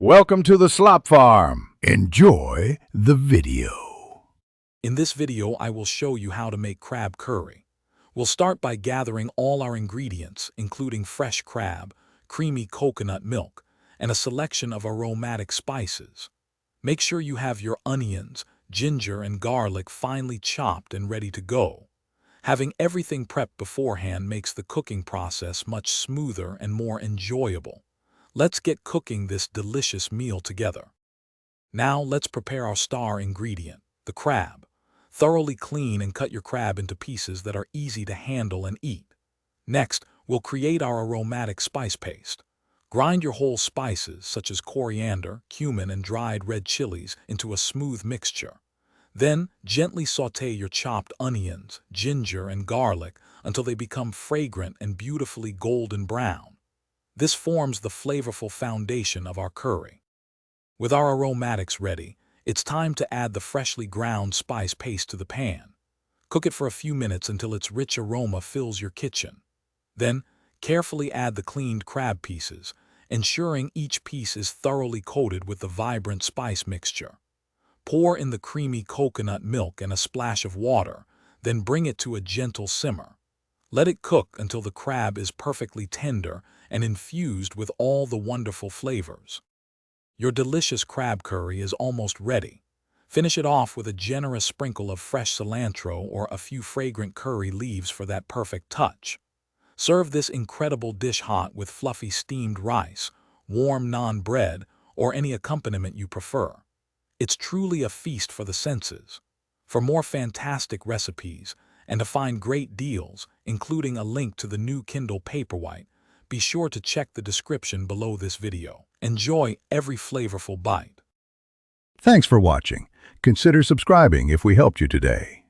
Welcome to the Slop Farm. Enjoy the video. In this video, I will show you how to make crab curry. We'll start by gathering all our ingredients, including fresh crab, creamy coconut milk, and a selection of aromatic spices. Make sure you have your onions, ginger, and garlic finely chopped and ready to go. Having everything prepped beforehand makes the cooking process much smoother and more enjoyable. Let's get cooking this delicious meal together. Now let's prepare our star ingredient, the crab. Thoroughly clean and cut your crab into pieces that are easy to handle and eat. Next, we'll create our aromatic spice paste. Grind your whole spices, such as coriander, cumin, and dried red chilies, into a smooth mixture. Then, gently sauté your chopped onions, ginger, and garlic until they become fragrant and beautifully golden brown. This forms the flavorful foundation of our curry. With our aromatics ready, it's time to add the freshly ground spice paste to the pan. Cook it for a few minutes until its rich aroma fills your kitchen. Then, carefully add the cleaned crab pieces, ensuring each piece is thoroughly coated with the vibrant spice mixture. Pour in the creamy coconut milk and a splash of water, then bring it to a gentle simmer. Let it cook until the crab is perfectly tender and infused with all the wonderful flavors. Your delicious crab curry is almost ready. Finish it off with a generous sprinkle of fresh cilantro or a few fragrant curry leaves for that perfect touch. Serve this incredible dish hot with fluffy steamed rice, warm naan bread, or any accompaniment you prefer. It's truly a feast for the senses. For more fantastic recipes, and to find great deals, including a link to the new Kindle Paperwhite, be sure to check the description below this video. Enjoy every flavorful bite. Thanks for watching. Consider subscribing if we helped you today.